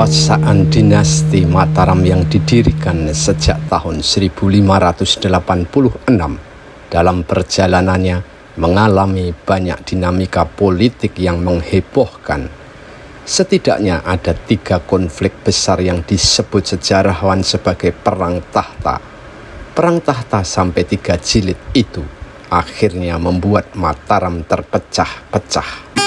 Kekuasaan dinasti Mataram yang didirikan sejak tahun 1586 dalam perjalanannya mengalami banyak dinamika politik yang menghebohkan. Setidaknya ada 3 konflik besar yang disebut sejarawan sebagai perang tahta. Perang tahta sampai 3 jilid itu akhirnya membuat Mataram terpecah-pecah.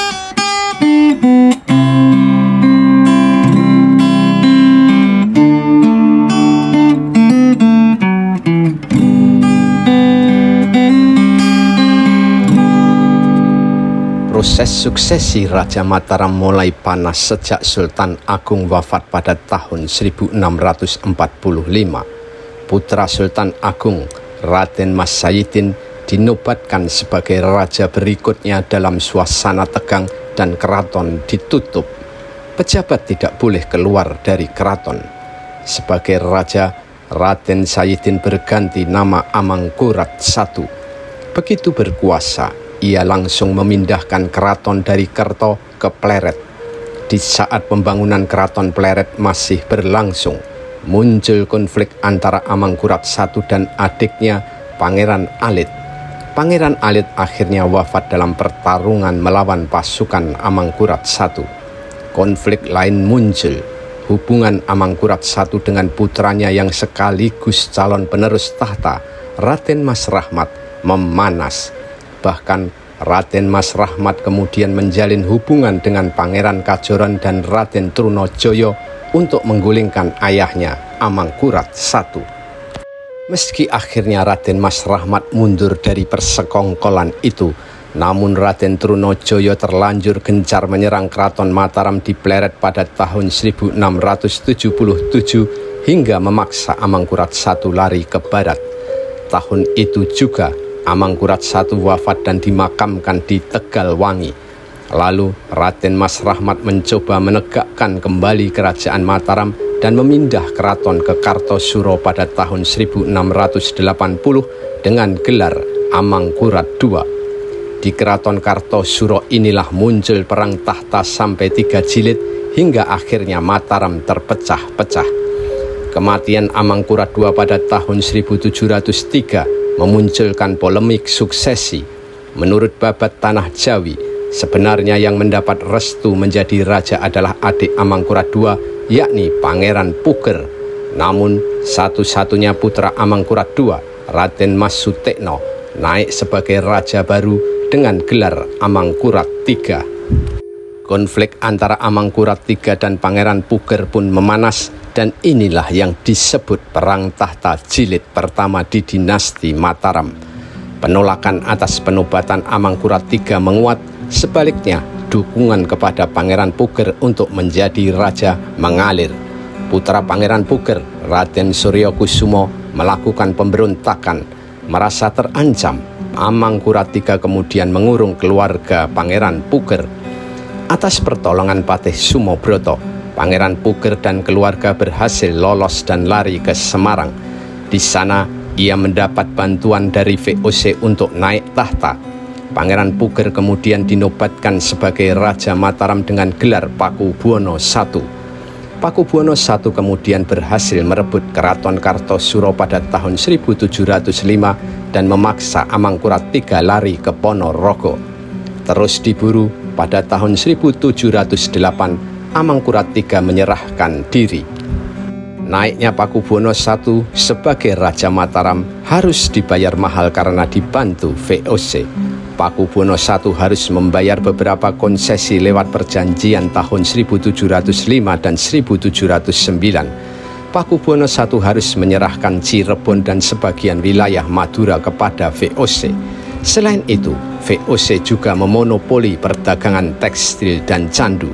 Proses suksesi Raja Mataram mulai panas sejak Sultan Agung wafat pada tahun 1645. Putra Sultan Agung, Raden Mas Sayidin, dinobatkan sebagai raja berikutnya dalam suasana tegang dan keraton ditutup. Pejabat tidak boleh keluar dari keraton. Sebagai raja, Raden Sayidin berganti nama Amangkurat I. Begitu berkuasa, ia langsung memindahkan keraton dari Kerto ke Pleret. Di saat pembangunan keraton Pleret masih berlangsung, muncul konflik antara Amangkurat I dan adiknya Pangeran Alit. Pangeran Alit akhirnya wafat dalam pertarungan melawan pasukan Amangkurat I. Konflik lain muncul. Hubungan Amangkurat I dengan putranya yang sekaligus calon penerus tahta, Raden Mas Rahmat, memanas. Bahkan Raden Mas Rahmat kemudian menjalin hubungan dengan Pangeran Kajoran dan Raden Trunojoyo untuk menggulingkan ayahnya Amangkurat I. Meski akhirnya Raden Mas Rahmat mundur dari persekongkolan itu, namun Raden Trunojoyo terlanjur gencar menyerang keraton Mataram di Pleret pada tahun 1677 hingga memaksa Amangkurat I lari ke barat. Tahun itu juga Amangkurat I wafat dan dimakamkan di Tegalwangi. Lalu Raden Mas Rahmat mencoba menegakkan kembali kerajaan Mataram dan memindah keraton ke Kartosuro pada tahun 1680 dengan gelar Amangkurat II. Di keraton Kartosuro inilah muncul perang tahta sampai 3 jilid hingga akhirnya Mataram terpecah-pecah. Kematian Amangkurat II pada tahun 1703 memunculkan polemik suksesi. Menurut Babat Tanah Jawi, sebenarnya yang mendapat restu menjadi raja adalah adik Amangkurat II, yakni Pangeran Puger. Namun satu-satunya putra Amangkurat II, Raden Mas Sutekno, naik sebagai raja baru dengan gelar Amangkurat III. Konflik antara Amangkurat III dan Pangeran Puger pun memanas, dan inilah yang disebut Perang Tahta Jilid pertama di dinasti Mataram. Penolakan atas penobatan Amangkurat III menguat, sebaliknya dukungan kepada Pangeran Puger untuk menjadi raja mengalir. Putra Pangeran Puger, Raden Suryokusumo, melakukan pemberontakan. Merasa terancam, Amangkurat III kemudian mengurung keluarga Pangeran Puger. Atas pertolongan Patih Sumobroto, Pangeran Puger dan keluarga berhasil lolos dan lari ke Semarang. Di sana ia mendapat bantuan dari VOC untuk naik tahta. Pangeran Puger kemudian dinobatkan sebagai Raja Mataram dengan gelar Pakubuwono I. Pakubuwono I kemudian berhasil merebut keraton Kartosuro pada tahun 1705 dan memaksa Amangkurat III lari ke Ponorogo. Terus diburu, pada tahun 1708 Amangkurat III menyerahkan diri. Naiknya Pakubuwono I sebagai Raja Mataram harus dibayar mahal karena dibantu VOC. Pakubuwono I harus membayar beberapa konsesi lewat perjanjian tahun 1705 dan 1709. Pakubuwono I harus menyerahkan Cirebon dan sebagian wilayah Madura kepada VOC. Selain itu, VOC juga memonopoli perdagangan tekstil dan candu.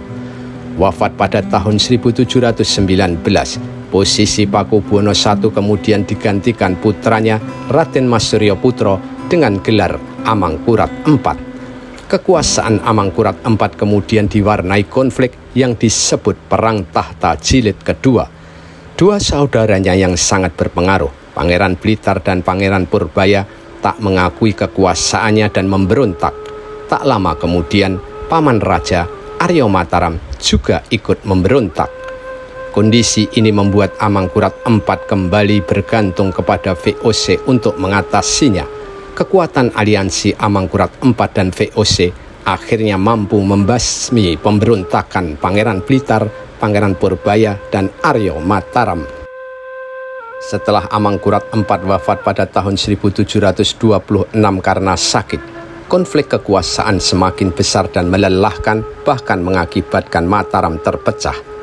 Wafat pada tahun 1719, posisi Pakubuwono I kemudian digantikan putranya Raden Mas Suryoputro dengan gelar Amangkurat IV. Kekuasaan Amangkurat IV kemudian diwarnai konflik yang disebut Perang Tahta Jilid kedua. Dua saudaranya yang sangat berpengaruh, Pangeran Blitar dan Pangeran Purbaya, tak mengakui kekuasaannya dan memberontak. Tak lama kemudian, Paman Raja Aryo Mataram juga ikut memberontak. Kondisi ini membuat Amangkurat IV kembali bergantung kepada VOC untuk mengatasinya. Kekuatan aliansi Amangkurat IV dan VOC akhirnya mampu membasmi pemberontakan Pangeran Blitar, Pangeran Purbaya, dan Aryo Mataram. Setelah Amangkurat IV wafat pada tahun 1726 karena sakit, konflik kekuasaan semakin besar dan melelahkan, bahkan mengakibatkan Mataram terpecah.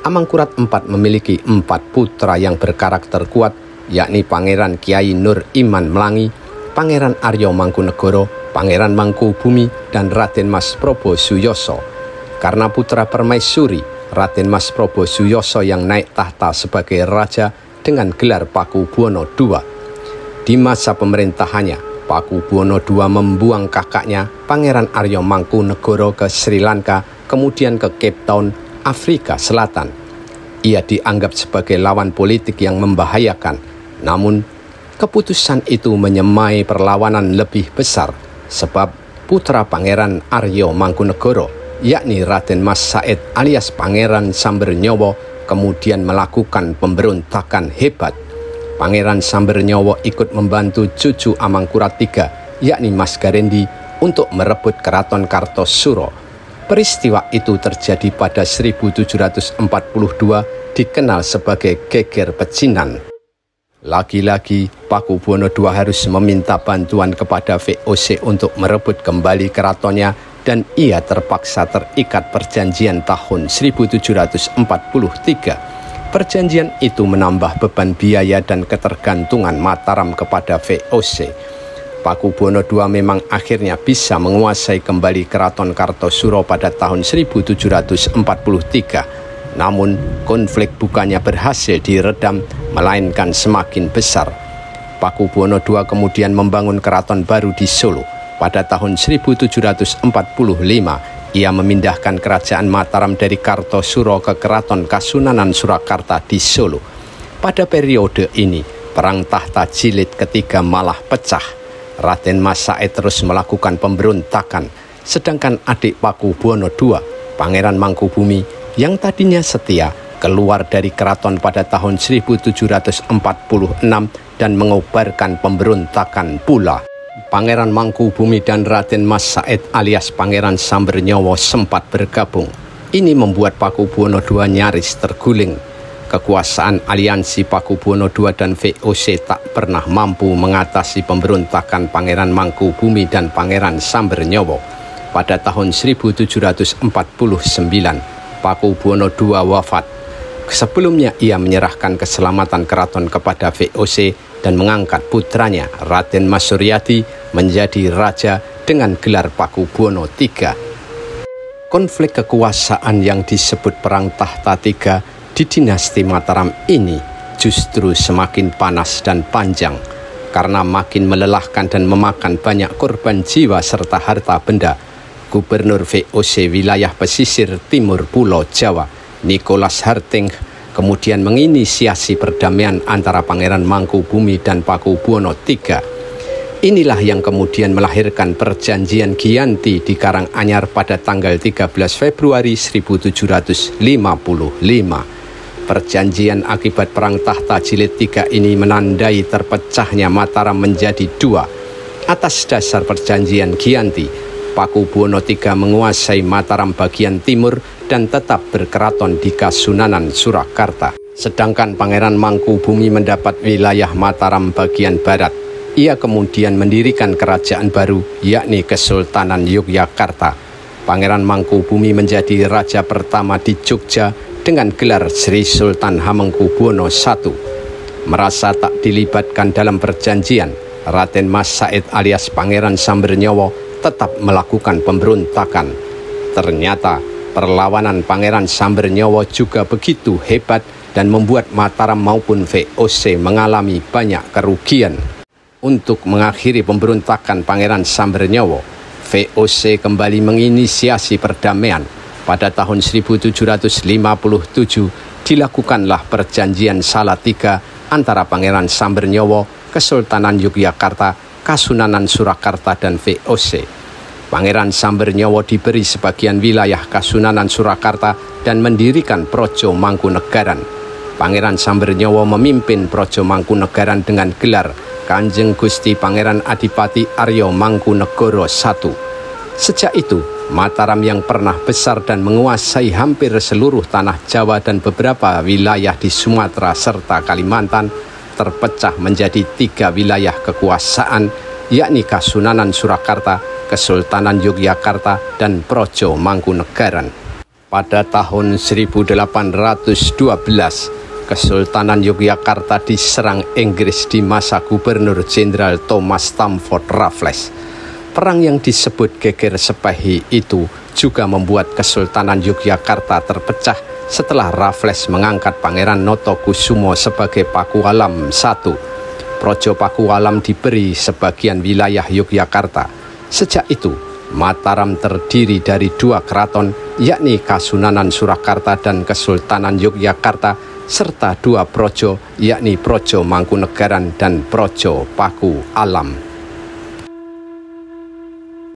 Amangkurat IV memiliki 4 putra yang berkarakter kuat, yakni Pangeran Kiai Nur Iman Melangi, Pangeran Aryo Mangkunegoro, Pangeran Mangkubumi, dan Raden Mas Prabu Suyoso. Karena putra permaisuri, Raden Mas Prabu Suyoso yang naik tahta sebagai raja dengan gelar Pakubuwono II. Di masa pemerintahannya, Pakubuwono II membuang kakaknya, Pangeran Aryo Mangkunegoro, ke Sri Lanka, kemudian ke Cape Town, Afrika Selatan. Ia dianggap sebagai lawan politik yang membahayakan, namun keputusan itu menyemai perlawanan lebih besar, sebab putra Pangeran Aryo Mangkunegoro, yakni Raden Mas Said alias Pangeran Sambernyowo, kemudian melakukan pemberontakan hebat. Pangeran Sambernyowo ikut membantu cucu Amangkurat III, yakni Mas Garendi, untuk merebut keraton Kartosuro. Peristiwa itu terjadi pada 1742, dikenal sebagai Geger Pecinan. Lagi-lagi, Pakubuwono II harus meminta bantuan kepada VOC untuk merebut kembali keratonnya, dan ia terpaksa terikat perjanjian tahun 1743. Perjanjian itu menambah beban biaya dan ketergantungan Mataram kepada VOC. Pakubuwono II memang akhirnya bisa menguasai kembali keraton Kartosuro pada tahun 1743. Namun, konflik bukannya berhasil diredam, melainkan semakin besar. Pakubuwono II kemudian membangun keraton baru di Solo. Pada tahun 1745, ia memindahkan kerajaan Mataram dari Kartosuro ke Keraton Kasunanan Surakarta di Solo. Pada periode ini, Perang Tahta Jilid ketiga malah pecah. Raden Mas Said terus melakukan pemberontakan, sedangkan adik Pakubuwono II, Pangeran Mangkubumi, yang tadinya setia, keluar dari keraton pada tahun 1746 dan mengobarkan pemberontakan pula. Pangeran Mangkubumi dan Raden Mas Said alias Pangeran Sambernyowo sempat bergabung. Ini membuat Pakubuwono II nyaris terguling. Kekuasaan aliansi Pakubuwono II dan VOC tak pernah mampu mengatasi pemberontakan Pangeran Mangkubumi dan Pangeran Sambernyowo. Pada tahun 1749, Pakubuwono II wafat. Sebelumnya ia menyerahkan keselamatan keraton kepada VOC dan mengangkat putranya Raden Mas Suryadi menjadi raja dengan gelar Pakubuwono III. Konflik kekuasaan yang disebut Perang Tahta III di dinasti Mataram ini justru semakin panas dan panjang karena makin melelahkan dan memakan banyak korban jiwa serta harta benda. Gubernur VOC wilayah pesisir timur Pulau Jawa, Nicholas Harting, kemudian menginisiasi perdamaian antara Pangeran Mangkubumi dan Pakubuwono III. Inilah yang kemudian melahirkan Perjanjian Giyanti di Karanganyar pada tanggal 13 Februari 1755. Perjanjian akibat Perang Tahta Jilid III ini menandai terpecahnya Mataram menjadi dua. Atas dasar Perjanjian Giyanti, Pakubuwono III menguasai Mataram bagian timur dan tetap berkeraton di Kasunanan Surakarta. Sedangkan Pangeran Mangkubumi mendapat wilayah Mataram bagian barat. Ia kemudian mendirikan kerajaan baru, yakni Kesultanan Yogyakarta. Pangeran Mangkubumi menjadi raja pertama di Jogja dengan gelar Sri Sultan Hamengkubuwono I. Merasa tak dilibatkan dalam perjanjian, Raden Mas Said alias Pangeran Sambernyowo tetap melakukan pemberontakan. Ternyata perlawanan Pangeran Sambernyowo juga begitu hebat dan membuat Mataram maupun VOC mengalami banyak kerugian. Untuk mengakhiri pemberontakan Pangeran Sambernyowo, VOC kembali menginisiasi perdamaian. Pada tahun 1757 dilakukanlah Perjanjian Salatiga antara Pangeran Sambernyowo, Kesultanan Yogyakarta, Kasunanan Surakarta, dan VOC. Pangeran Sambernyawa diberi sebagian wilayah Kasunanan Surakarta dan mendirikan Praja Mangkunegaran. Pangeran Sambernyawa memimpin Praja Mangkunegaran dengan gelar Kanjeng Gusti Pangeran Adipati Arya Mangkunegara I. Sejak itu, Mataram yang pernah besar dan menguasai hampir seluruh tanah Jawa dan beberapa wilayah di Sumatera serta Kalimantan terpecah menjadi 3 wilayah kekuasaan, yakni Kasunanan Surakarta, Kesultanan Yogyakarta, dan Praja Mangkunegaran. Pada tahun 1812, Kesultanan Yogyakarta diserang Inggris di masa Gubernur Jenderal Thomas Stamford Raffles. Perang yang disebut Geger Sepahi itu juga membuat Kesultanan Yogyakarta terpecah setelah Raffles mengangkat Pangeran Notokusumo sebagai Pakualam I. Praja Pakualam diberi sebagian wilayah Yogyakarta. Sejak itu, Mataram terdiri dari 2 keraton, yakni Kasunanan Surakarta dan Kesultanan Yogyakarta, serta 2 praja, yakni Praja Mangkunegaran dan Praja Pakualam.